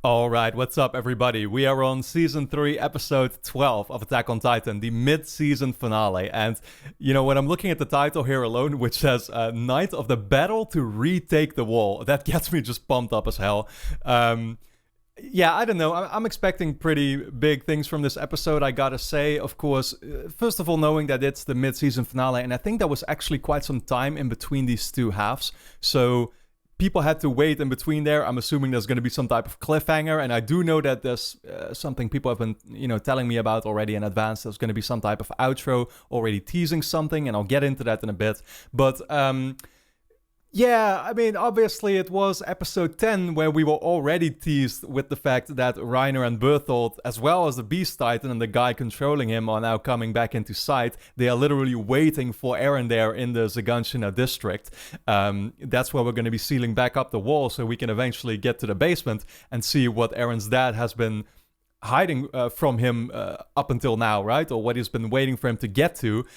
All right, what's up, everybody? We are on season 3, episode 12 of Attack on Titan, the mid-season finale. And, when I'm looking at the title here alone, which says Night of the Battle to Retake the Wall, that gets me just pumped up as hell. Yeah, I don't know. I'm expecting pretty big things from this episode, I gotta say. Of course, first of all, knowing that it's the mid-season finale, and I think there was actually quite some time in between these two halves. So people had to wait in between there. I'm assuming there's going to be some type of cliffhanger, and I do know that there's something people have been, telling me about already in advance. There's going to be some type of outro already teasing something, and I'll get into that in a bit. But yeah, I mean, obviously it was episode 10 where we were already teased with the fact that Reiner and Berthold, as well as the Beast Titan and the guy controlling him, are now coming back into sight. They are literally waiting for Eren there in the Zaganshina district. That's where we're going to be sealing back up the wall so we can eventually get to the basement and see what Eren's dad has been hiding from him up until now, right? Or what he's been waiting for him to get to.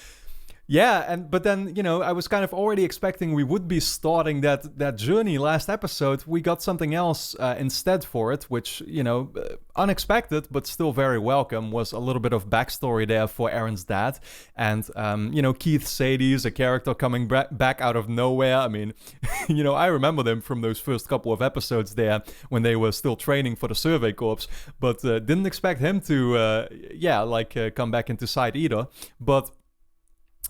Yeah, but then, I was kind of already expecting we would be starting that journey last episode. We got something else instead for it, which, unexpected, but still very welcome, was a little bit of backstory there for Eren's dad. And, Keith Sadie's a character coming back out of nowhere. I mean, I remember them from those first couple of episodes there when they were still training for the Survey Corps, but didn't expect him to, come back into sight either. But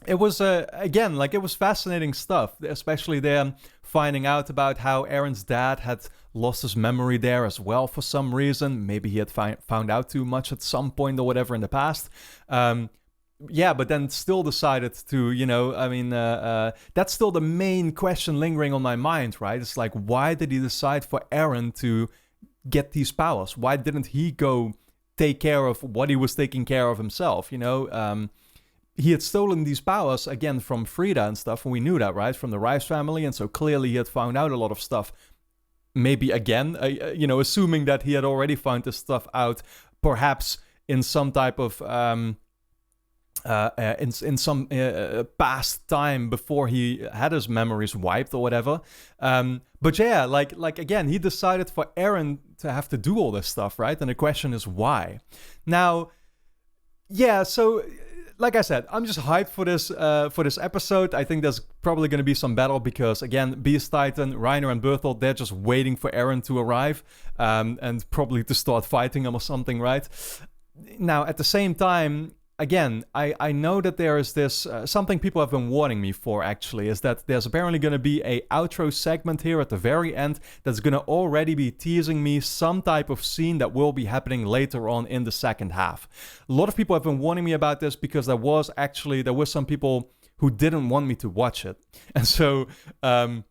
it was, again, it was fascinating stuff, especially there finding out about how Eren's dad had lost his memory there as well for some reason. Maybe he had found out too much at some point or whatever in the past. Yeah, but then still decided to, that's still the main question lingering on my mind, right? It's like, why did he decide for Eren to get these powers? Why didn't he go take care of what he was taking care of himself, He had stolen these powers, again, from Frida and stuff, and we knew that, right? From the Rice family, and so clearly he had found out a lot of stuff. Maybe, again, assuming that he had already found this stuff out, perhaps in some type of, in some past time before he had his memories wiped or whatever. But yeah, again, he decided for Eren to have to do all this stuff, right? And the question is why? Now, yeah, so like I said, I'm just hyped for this episode. I think there's probably going to be some battle because, again, Beast Titan, Reiner, and Berthold, they're just waiting for Eren to arrive and probably to start fighting him or something, right? Now, at the same time, again, I know that there is this, something people have been warning me for, actually, is that there's apparently going to be a outro segment here at the very end that's going to already be teasing me some type of scene that will be happening later on in the second half. A lot of people have been warning me about this because there were some people who didn't want me to watch it. And so I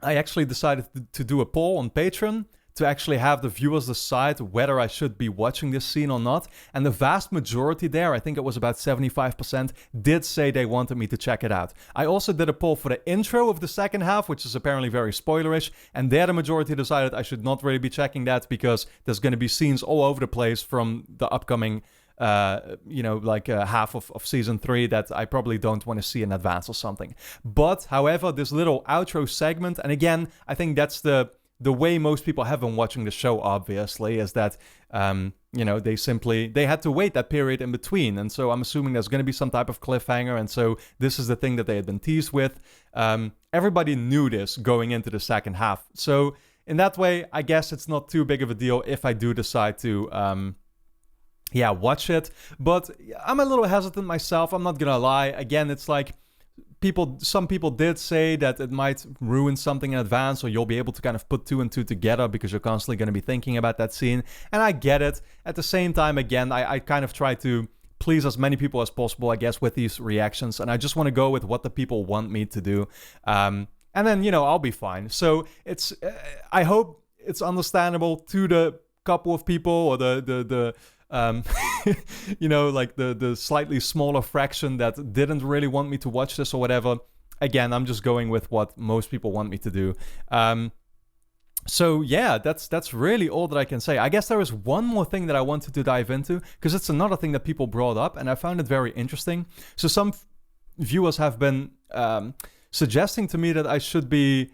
actually decided to do a poll on Patreon to actually have the viewers decide whether I should be watching this scene or not. And the vast majority there, I think it was about 75%, did say they wanted me to check it out. I also did a poll for the intro of the second half, which is apparently very spoilerish, and there the majority decided I should not really be checking that because there's going to be scenes all over the place from the upcoming half of season 3 that I probably don't want to see in advance or something. But, however, this little outro segment, and again, I think that's the way most people have been watching the show, obviously, is that, they had to wait that period in between. And so I'm assuming there's going to be some type of cliffhanger. And so this is the thing that they had been teased with. Everybody knew this going into the second half. So in that way, I guess it's not too big of a deal if I do decide to, watch it. But I'm a little hesitant myself. I'm not going to lie. Again, it's like, some people did say that it might ruin something in advance, or you'll be able to kind of put 2 and 2 together because you're constantly going to be thinking about that scene. And I get it. At the same time, again, I kind of try to please as many people as possible, I guess, with these reactions. And I just want to go with what the people want me to do. And then, I'll be fine. So it's, I hope it's understandable to the couple of people or the the slightly smaller fraction that didn't really want me to watch this or whatever. Again, I'm just going with what most people want me to do. So yeah, that's really all that I can say. I guess there is one more thing that I wanted to dive into, because it's another thing that people brought up, and I found it very interesting. So some viewers have been suggesting to me that I should be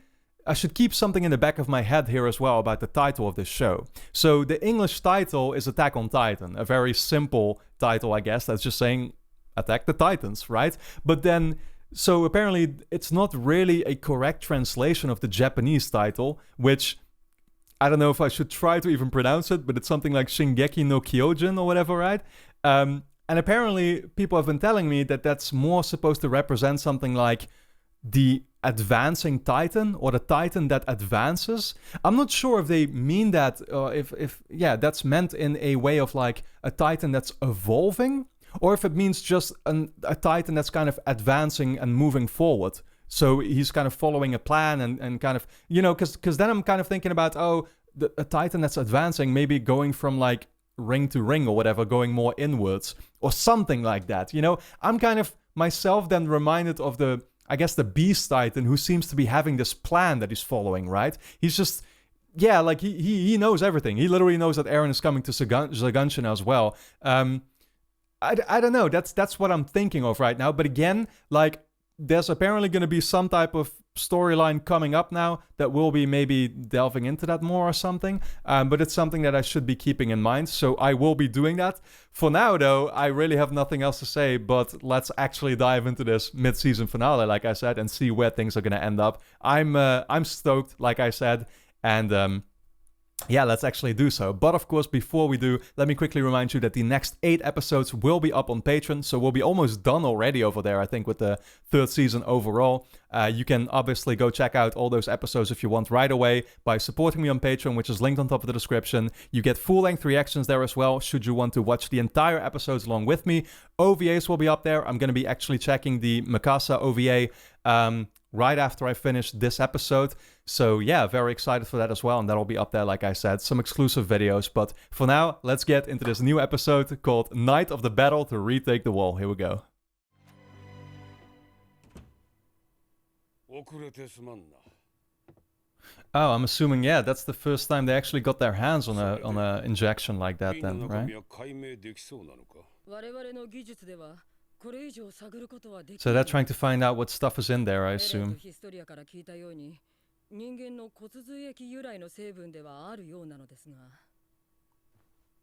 I should keep something in the back of my head here as well about the title of this show. So the English title is Attack on Titan, a very simple title, I guess. That's just saying Attack the Titans, right? But then, so apparently it's not really a correct translation of the Japanese title, which I don't know if I should try to even pronounce it, but it's something like Shingeki no Kyojin or whatever, right? And apparently people have been telling me that that's more supposed to represent something like the advancing Titan or the Titan that advances. I'm not sure if they mean that, or if that's meant in a way of like a Titan that's evolving, or if it means just a Titan that's kind of advancing and moving forward. So he's kind of following a plan and kind of, because then I'm kind of thinking about, a Titan that's advancing, maybe going from like ring to ring or whatever, going more inwards or something like that. I'm kind of myself then reminded of the Beast Titan, who seems to be having this plan that he's following, right? He's just, like he knows everything. He literally knows that Eren is coming to Zagunshina as well. I don't know. That's what I'm thinking of right now. But again, like, there's apparently going to be some type of storyline coming up now that will be maybe delving into that more or something. But it's something that I should be keeping in mind. So I will be doing that. For now, though, I really have nothing else to say. But let's actually dive into this mid-season finale, like I said, and see where things are going to end up. I'm stoked, like I said. And let's actually do so. But of course, before we do, let me quickly remind you that the next 8 episodes will be up on Patreon. So we'll be almost done already over there, I think, with the 3rd season overall. You can obviously go check out all those episodes if you want right away by supporting me on Patreon, which is linked on top of the description. You get full-length reactions there as well, should you want to watch the entire episodes along with me. OVAs will be up there. I'm going to be actually checking the Mikasa OVA right after I finish this episode. So yeah, very excited for that as well. And that'll be up there, like I said, some exclusive videos. But for now, let's get into this new episode called Night of the Battle to Retake the Wall. Here we go. Oh, I'm assuming, that's the first time they actually got their hands on a injection like that then, right? So they're trying to find out what stuff is in there, I assume. 人間の骨髄液由来の成分ではあるようなのですが、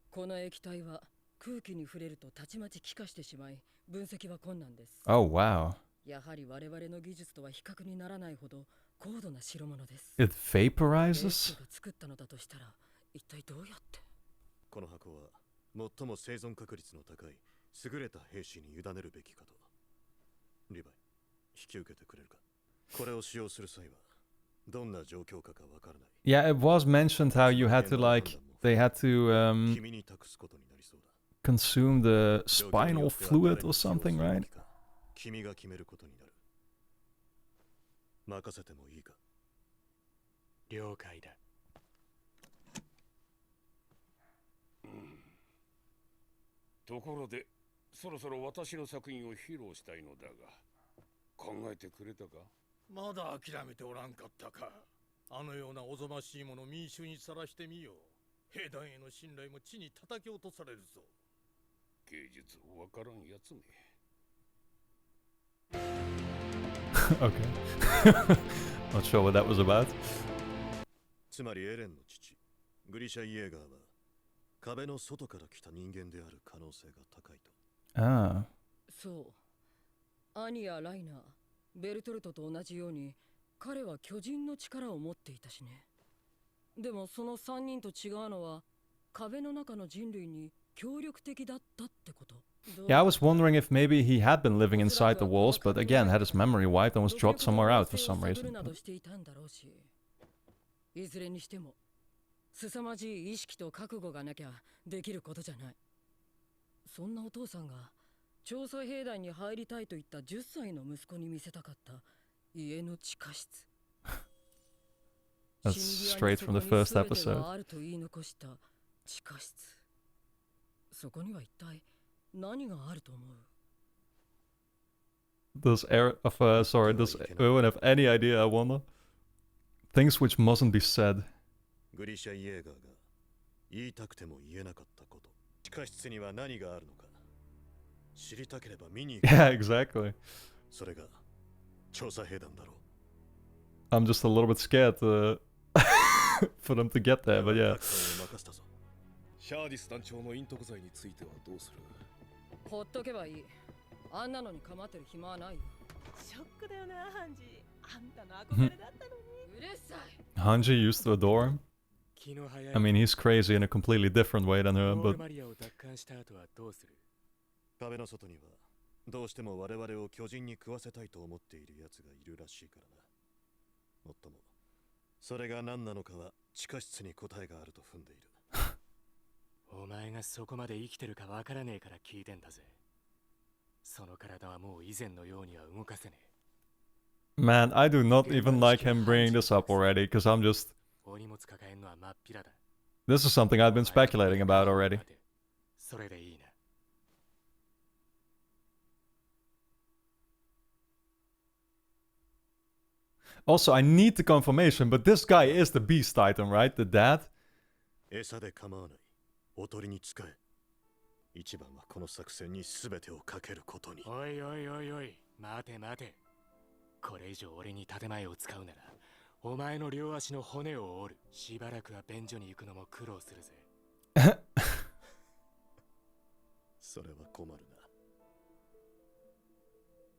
この液体は空気に触れるとたちまち気化してしまい、分析は困難です。Oh, wow. やはり我々の技術とは比較にならないほど高度な代物です。It vaporizes? 作ったのだとしたら、一体どうやって？この箱は最も生存確率の高い優れた兵士に委ねるべきかと。リヴァイ、引き受けてくれるか？これを使用する際は。Yeah, it was mentioned how you had to they had to consume the spinal fluid or something, right? 君が決めることになる。任せてもいいか？了解だ。ところで、そろそろ私の作品を披露したいのだが、考えてくれたか？まだ諦めておらんかったか。あのようなおぞましいもの民衆にさらしてみよう。兵団への信頼も地に叩き落とされるぞ。芸術わからんやつめ。Okay. Not sure what that was about. つまりエレンの父、グリシャ・イエーガーは壁の外から来た人間である可能性が高いと。ああ。そう。アニやライナー。ベルトルトと同じように彼は巨人の力を持っていたしね。でもその3人と違うのは壁の中の人類に協力的だったってこと。Yeah, I was wondering if maybe he had been living inside the walls, but again had his memory wiped and was dropped somewhere out for some reason. いずれにしても凄まじい意識と覚悟がなきゃできることじゃない。そんなお父さんが調査兵団に入りたいと言った10歳の息子に見せたかった家の地下室。That's straight from the first episode. あると言い残した地下室。そこには一体何があると思う？ Does Erwin have any idea, I wonder? Things which mustn't be said. グリシャ・イエーガーが言いたくても言えなかったこと。地下室には何があるのか。知りたければ見に行く。Yeah, exactly. それが調査兵団だろ I'm just a little bit scared for them to get there, but yeah. シャーディス団長の隠匿罪についてはどうする？ほっとけばいい。あんなのに構ってる暇はないよ。ショックだよな、ハンジ。あんたの憧れだったのに。うるさい。 Hanji used to adore him. I mean, he's crazy in a completely different way than her, but 壁の外にはどうしても我々を巨人に食わせたいと思っている奴がいるらしいからな。もっともそれが何なのかは地下室に答えがあると踏んでいる。お前がそこまで生きてるかわからねえから聞いてんだぜ。その体はもう以前のようには動かせねえ。 man, I do not even like him bringing this up already, because I'm just... お荷物抱えんのは真っ平だ。 This is something I've been speculating about already. それでいいな。 Also, I need the confirmation, but this guy is the Beast Titan, right? The dad? 餌で構わない。おとりに使え。一番はこの作戦に全てをかけることに。おいおいおいおい、待て待て。これ以上俺に建前を使うなら、お前の両足の骨を折る。しばらくは便所に行くのも苦労するぜ。それは困る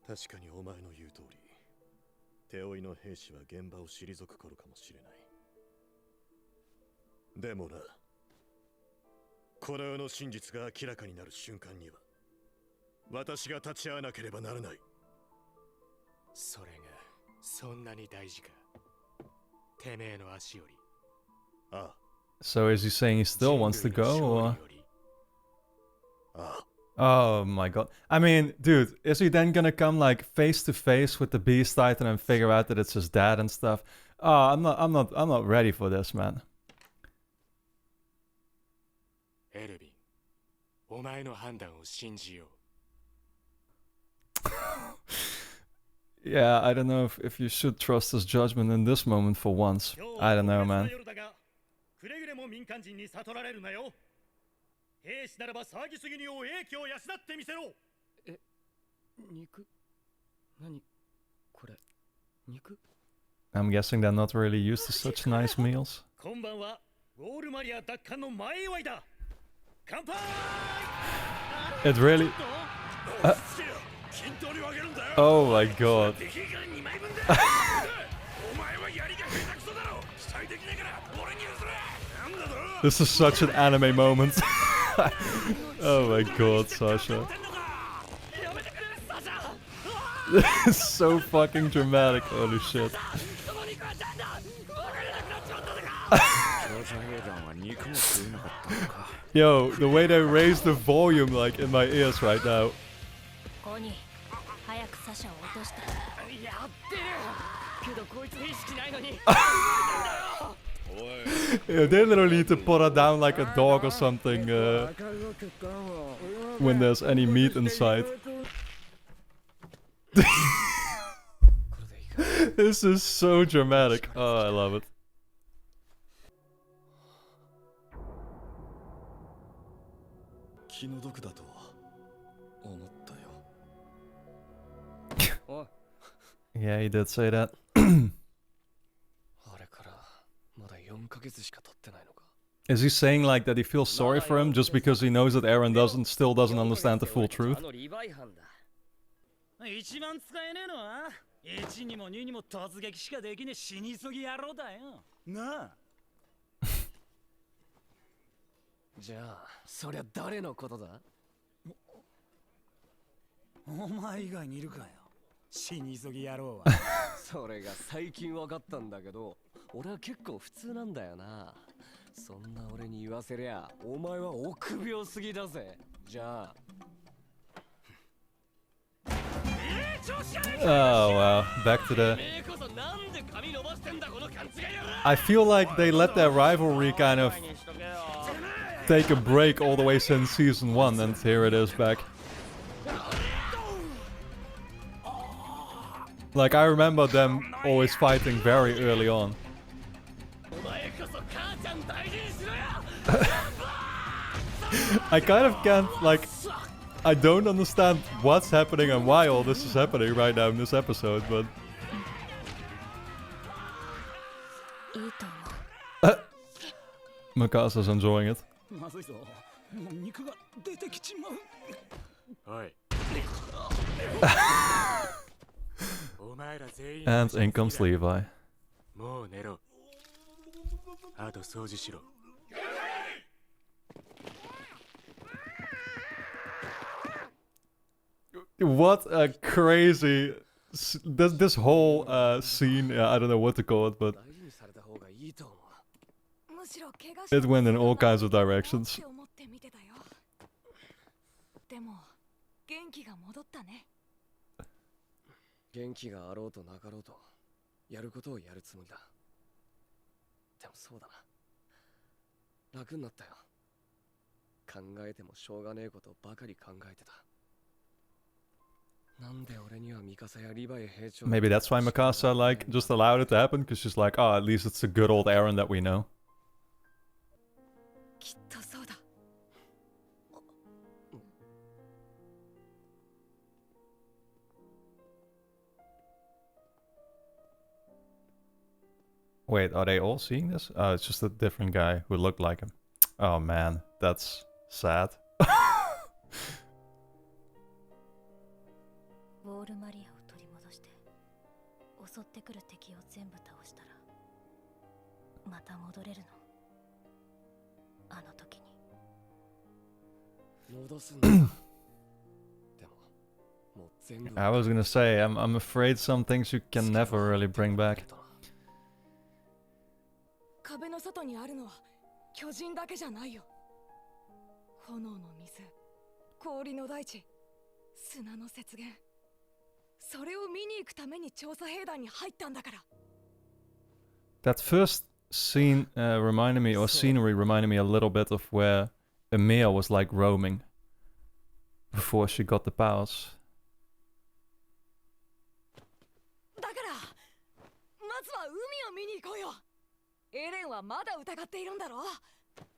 な。確かにお前の言う通り、手負いの兵士は現場を退く頃かもしれない。でもな、この世の真実が明らかになる瞬間には、私が立ち会わなければならない。それがそんなに大事か。てめえの足より。ああ。 So is he saying he still wants to go, or...? ああ。 Oh my god. I mean, dude, is he then gonna come like face to face with the Beast Titan and figure out that it's his dad and stuff? Oh, I'm not ready for this, man. エルヴィン、お前の判断を信じよう。 Yeah, I don't know if you should trust his judgment in this moment for once. I don't know, man. くれぐれも民間人に悟られるなよ。兵士ならば騒ぎすぎにを英気を養ってみせろ。え、肉？何これ？肉？ I'm guessing they're not really used to such nice meals. 今晩はウォールマリア奪還の前祝いだ。乾杯！ It really... Oh my god. This is such an anime moment. Oh my god, Sasha. This is so fucking dramatic, holy shit. Yo, the way they raise the volume like in my ears right now. Yeah, they literally need to put her down like a dog or something when there's any meat inside. This is so dramatic. Oh, I love it. 気の毒だと思ったよ。Yeah, he did say that. あれからまだ4ヶ月しか経ってないのか。 Is he saying like that he feels sorry for him just because he knows that Aaron still doesn't understand the full truth? 一番使えねえのは1にも2にも突撃しかできねえ死に急ぎ野郎だよ。なあ。じゃあそりゃ誰のことだ？お前以外にいるかよ。死に急ぎ野郎は。それが最近分かったんだけど、俺は結構普通なんだよな。そんな俺に言わせりゃお前は臆病すぎだぜ。じゃあ。Oh wow, back to the... I feel like they let their rivalry kind of take a break all the way since season 1, and here it is back. Like, I remember them always fighting very early on. I kind of can't, like... I don't understand what's happening and why all this is happening right now in this episode, but... Mikasa's enjoying it. まずいぞ。もう肉が出てきちまう。おいお前ら全員 And in comes Levi. もう寝ろあと掃除しろ What a crazy... This whole scene, I don't know what to call it, but 大事にされた方がいいと思う。むしろ怪我 it went in all kinds of directions. って思って見てたよ。でも元気が戻ったね。元気があろうとなかろうと、やることをやるつもりだ。でもそうだな。楽になったよ。考えてもしょうがねえことばかり考えてた。なんで俺にはミカサやリヴァイ兵長 Maybe that's why Mikasa, like, just allowed it to happen, because she's like, oh, at least it's a good old Eren that we know. きっとそうだ。 Wait, are they all seeing this? Oh, it's just a different guy who looked like him. Oh man, that's sad. ウォールマリアを取り戻して襲ってくる敵を全部倒したらまた戻れるのあの時に戻すんだ。でももう全部 I was gonna say, I'm afraid some things you can never really bring back. 壁の外にあるのは巨人だけじゃないよ。炎の水、氷の大地、砂の雪原。それを見に行くために調査兵団に入ったんだから。 That first scene reminded me, or scenery reminded me a little bit of where Emilia was like roaming before she got the powers. だからまずは海を見に行こうよ。エレンはまだ疑っているんだろ。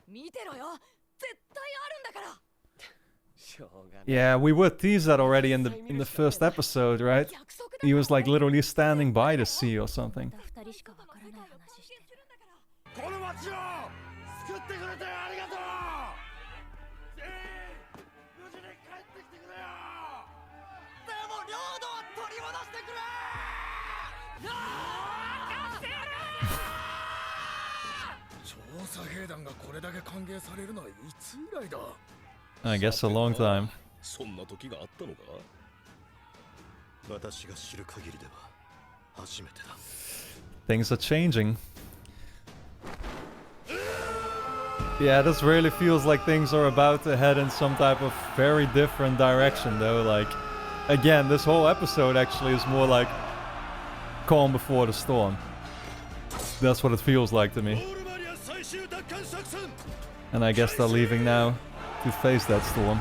見てろよ。絶対あるんだから。 Yeah, we were teased that already in the first episode, right? He was like literally standing by the sea or something. 二人しかわからない話してるこの町を救ってくれてありがとう。全員無事に帰ってきてくれよ。でも領土は取り戻してくれ。調査兵団がこれだけ歓迎されるのはいつ以来だ。 I guess a long time. そんな時があったのか。私が知る限りでは初めてだ。 Things are changing. Yeah, this really feels like things are about to head in some type of very different direction though. Like, again, this whole episode actually is more like calm before the storm. That's what it feels like to me. And I guess they're leaving now to face that storm.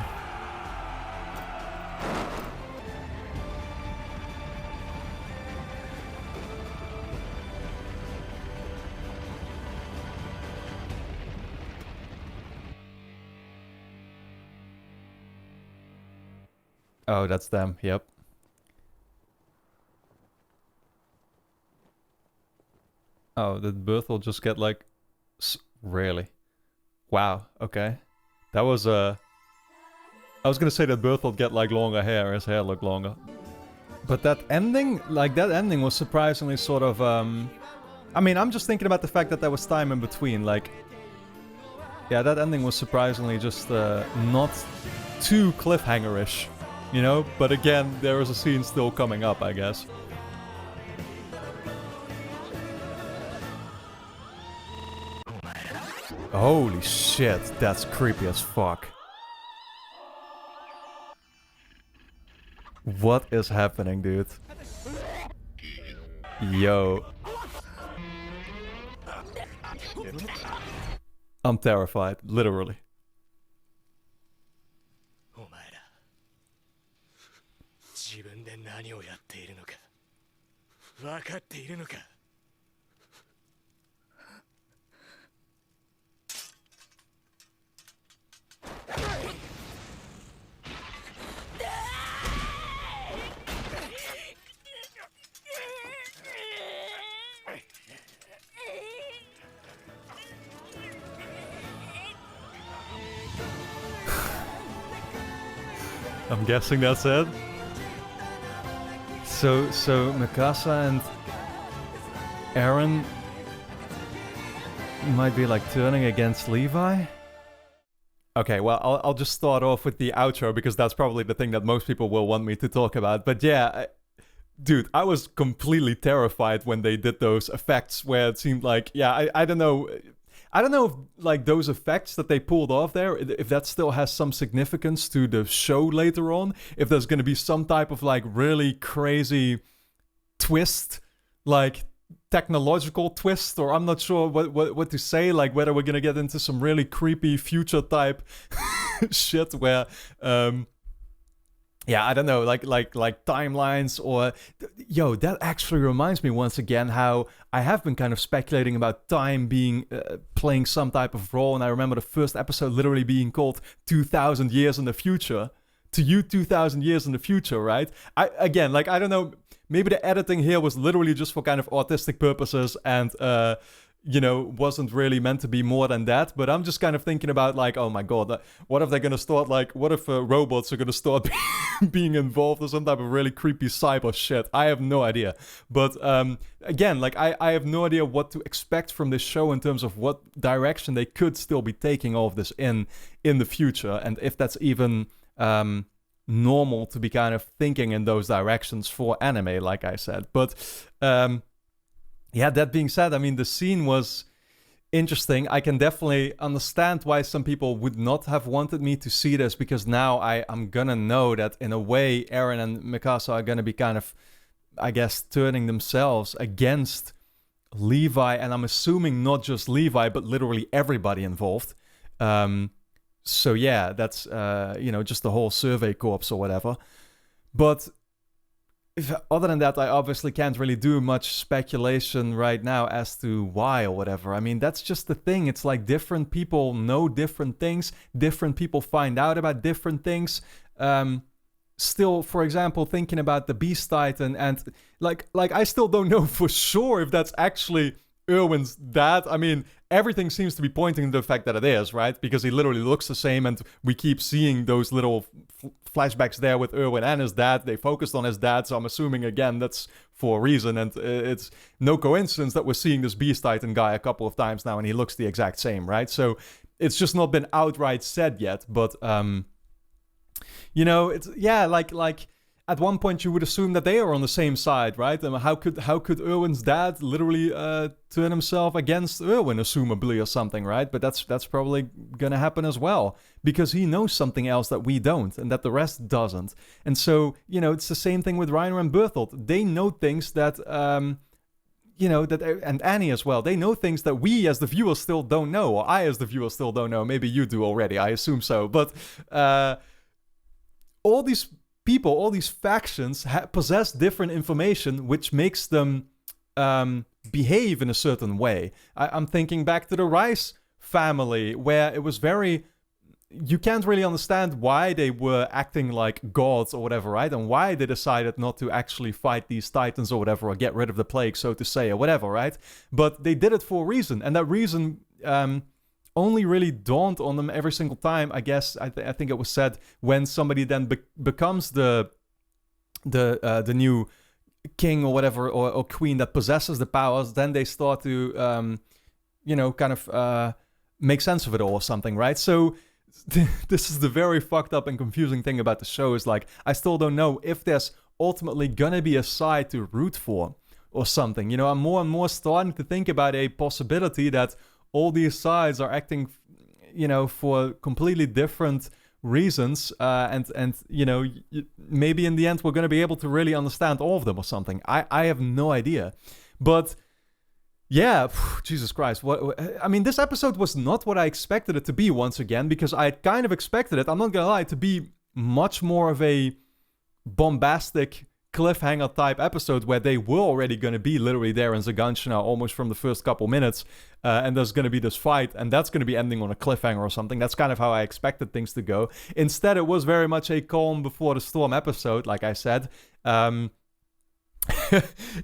Oh, that's them, yep. Oh, did Berthel just get like... Really? Wow, okay. That was I was gonna say that Berthold get like longer hair, his hair looked longer. But that ending, was surprisingly sort of, I mean, I'm just thinking about the fact that there was time in between, like... Yeah, that ending was surprisingly just not too cliffhanger-ish, you know? But again, there is a scene still coming up, I guess. Holy shit, that's creepy as fuck. What is happening, dude? Yo. I'm terrified, literally. お前ら自分で何をやっているのか分かっているのか お I'm guessing that's it. So Mikasa and Eren might be like turning against Levi? Okay, well, I'll just start off with the outro because that's probably the thing that most people will want me to talk about. But yeah, dude, I was completely terrified when they did those effects where it seemed like, yeah, I don't know. I don't know if, like, those effects that they pulled off there, if that still has some significance to the show later on. If there's going to be some type of, like, really crazy twist, like, technological twist, or I'm not sure what to say, like, whether we're going to get into some really creepy future type shit where, yeah, I don't know, like timelines or... Yo, that actually reminds me once again how I have been kind of speculating about time being... playing some type of role, and I remember the first episode literally being called 2,000 Years in the Future. To you, 2,000 years in the future, right? I don't know, maybe the editing here was literally just for kind of artistic purposes and... wasn't really meant to be more than that. But I'm just kind of thinking about, like, oh my god, what if they're going to start, like, what if robots are going to start being involved in some type of really creepy cyber shit? I have no idea. But again, like, I have no idea what to expect from this show in terms of what direction they could still be taking all of this in the future. And if that's even normal to be kind of thinking in those directions for anime, like I said. But... yeah, that being said, I mean, the scene was interesting. I can definitely understand why some people would not have wanted me to see this, because now I'm gonna know that in a way Eren and Mikasa are gonna be kind of, I guess, turning themselves against Levi, and I'm assuming not just Levi, but literally everybody involved. So yeah, that's, just the whole survey corps or whatever. But... other than that, I obviously can't really do much speculation right now as to why or whatever. I mean, that's just the thing. It's like different people know different things. Different people find out about different things. Still, for example, thinking about the Beast Titan, and like I still don't know for sure if that's actually Erwin's dad. I mean, everything seems to be pointing to the fact that it is, right? Because he literally looks the same, and we keep seeing those little flashbacks there with Erwin and his dad. They focused on his dad, so I'm assuming, again, that's for a reason, and it's no coincidence that we're seeing this Beast Titan guy a couple of times now, and he looks the exact same, right? So it's just not been outright said yet, but, it's, yeah, like... At one point, you would assume that they are on the same side, right? And how could Erwin's dad literally turn himself against Erwin, assumably, or something, right? But that's probably gonna happen as well, because he knows something else that we don't, and that the rest doesn't. And so, it's the same thing with Reiner and Berthold. They know things that, and Annie as well. They know things that we as the viewer still don't know, or I as the viewer still don't know. Maybe you do already. I assume so. But all these people, all these factions possess different information, which makes them behave in a certain way. I'm thinking back to the Rice family, where it was very... You can't really understand why they were acting like gods or whatever, right? And why they decided not to actually fight these titans or whatever, or get rid of the plague, so to say, or whatever, right? But they did it for a reason, and that reason... only really dawned on them every single time, I guess. I think it was said when somebody then becomes the new king or whatever, or queen that possesses the powers. Then they start to, make sense of it all or something, right? So this is the very fucked up and confusing thing about the show, is like, I still don't know if there's ultimately gonna be a side to root for or something. I'm more and more starting to think about a possibility that all these sides are acting, for completely different reasons, and maybe in the end we're going to be able to really understand all of them or something. I have no idea, but yeah, Jesus Christ! I mean, this episode was not what I expected it to be once again, because I kind of expected it, I'm not gonna lie, to be much more of a bombastic cliffhanger type episode, where they were already going to be literally there in Zaganshina almost from the first couple minutes, and there's going to be this fight, and that's going to be ending on a cliffhanger or something. That's kind of how I expected things to go. Instead, it was very much a calm before the storm episode, like I said.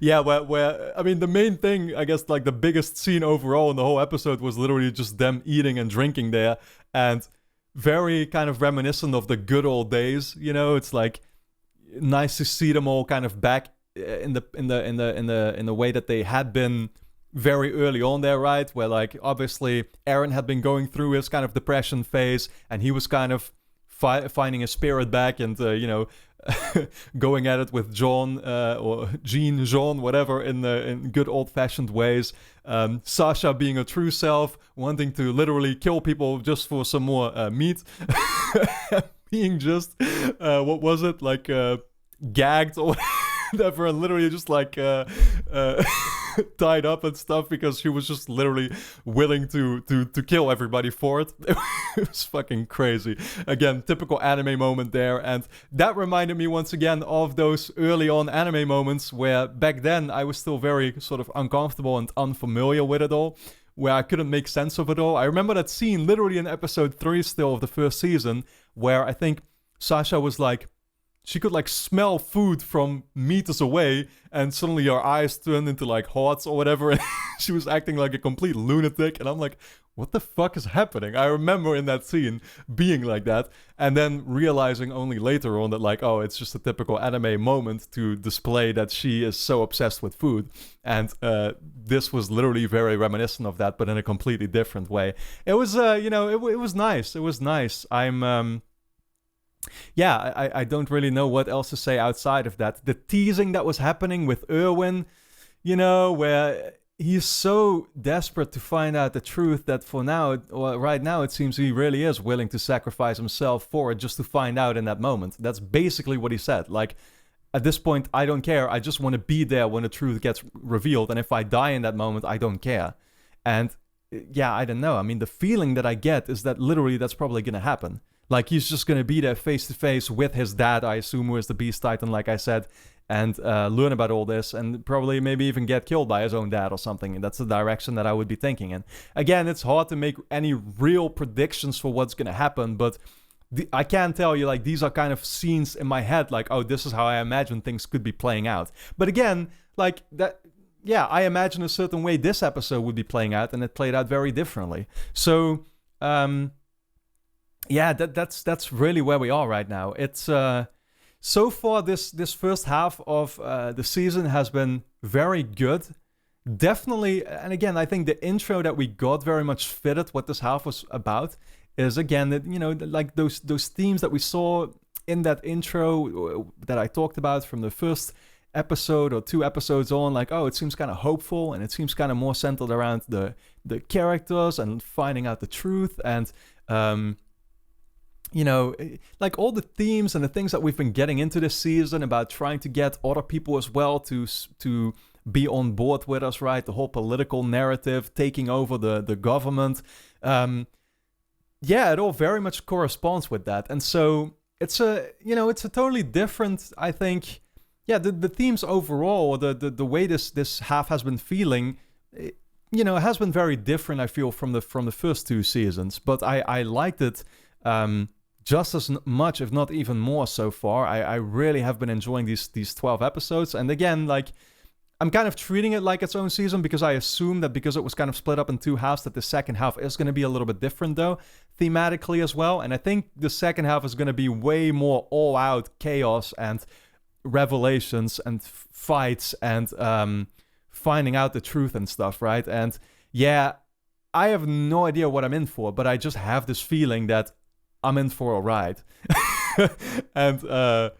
Yeah, where I mean, the main thing, I guess, like the biggest scene overall in the whole episode was literally just them eating and drinking there, and very kind of reminiscent of the good old days. You know, it's like nice to see them all kind of back in the way that they had been very early on there, right? Where like obviously Aaron had been going through his kind of depression phase, and he was kind of finding his spirit back, and you know, going at it with John or Jean, whatever, in good old-fashioned ways. Sasha being a true self, wanting to literally kill people just for some more meat, being just what was it, like gagged or whatever, and literally just like tied up and stuff because she was just literally willing to kill everybody for it. It was fucking crazy. Again, typical anime moment there, and that reminded me once again of those early on anime moments where back then I was still very sort of uncomfortable and unfamiliar with it all, where I couldn't make sense of it all. I remember that scene literally in episode 3 still of the first season, where I think Sasha was like, she could like smell food from meters away, and suddenly her eyes turned into like hearts or whatever, and she was acting like a complete lunatic, and I'm like, what the fuck is happening? I remember in that scene being like that, and then realizing only later on that like, oh, it's just a typical anime moment to display that she is so obsessed with food, and this was literally very reminiscent of that, but in a completely different way. It was, you know, it was nice. It was nice. Yeah, I don't really know what else to say outside of that. The teasing that was happening with Erwin, you know, where he's so desperate to find out the truth that for now, or right now, it seems he really is willing to sacrifice himself for it just to find out in that moment. That's basically what he said. Like, at this point, I don't care. I just want to be there when the truth gets revealed. And if I die in that moment, I don't care. And yeah, I don't know. I mean, the feeling that I get is that literally that's probably going to happen. Like, he's just going to be there face-to-face with his dad, I assume, who is the Beast Titan, like I said, and learn about all this, and probably maybe even get killed by his own dad or something. And that's the direction that I would be thinking in. Again, it's hard to make any real predictions for what's going to happen, but I can tell you, like, these are kind of scenes in my head, like, oh, this is how I imagine things could be playing out. But again, like, that... yeah, I imagine a certain way this episode would be playing out, and it played out very differently. So, yeah, that's really where we are right now. It's so far this first half of the season has been very good. Definitely, and again, I think the intro that we got very much fitted what this half was about. Is again that, you know, like those themes that we saw in that intro that I talked about from the first episode or 2 episodes on, like, oh, it seems kind of hopeful, and it seems kind of more centered around the characters and finding out the truth, and you know, like all the themes and the things that we've been getting into this season about trying to get other people as well to be on board with us, right? The whole political narrative taking over the government. Yeah, it all very much corresponds with that. And so it's a totally different, I think, yeah, the themes overall, the way this half has been feeling, it has been very different, I feel, from the first 2 seasons. But I liked it just as much, if not even more so far. I really have been enjoying these 12 episodes. And again, like, I'm kind of treating it like its own season because I assume that because it was kind of split up in 2 halves that the second half is going to be a little bit different, though, thematically as well. And I think the second half is going to be way more all-out chaos and revelations and fights and finding out the truth and stuff, right? And yeah, I have no idea what I'm in for, but I just have this feeling that I'm in for a ride. And,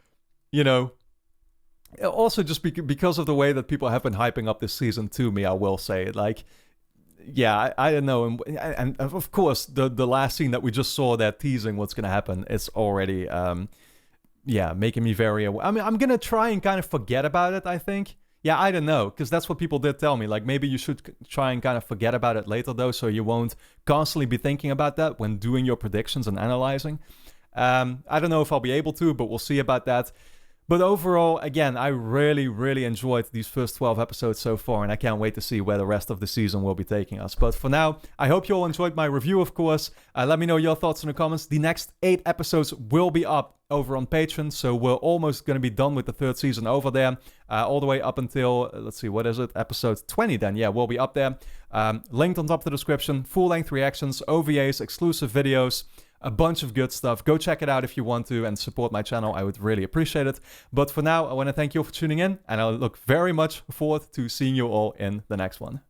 also just because of the way that people have been hyping up this season to me, I will say, like, yeah, I don't know. And of course, the last scene that we just saw, that teasing what's going to happen, it's already, making me very aware. I mean, I'm going to try and kind of forget about it, I think. Yeah, I don't know, because that's what people did tell me. Like, maybe you should try and kind of forget about it later, though, so you won't constantly be thinking about that when doing your predictions and analyzing. I don't know if I'll be able to, but we'll see about that. But overall, again, I really, really enjoyed these first 12 episodes so far, and I can't wait to see where the rest of the season will be taking us. But for now, I hope you all enjoyed my review, of course. Let me know your thoughts in the comments. The next 8 episodes will be up over on Patreon, so we're almost going to be done with the 3rd season over there, all the way up until, let's see, what is it? Episode 20 then. Yeah, we'll be up there. Linked on top of the description. Full-length reactions, OVAs, exclusive videos. a bunch of good stuff. Go check it out if you want to and support my channel. I would really appreciate it. But for now, I want to thank you all for tuning in, and I look very much forward to seeing you all in the next one.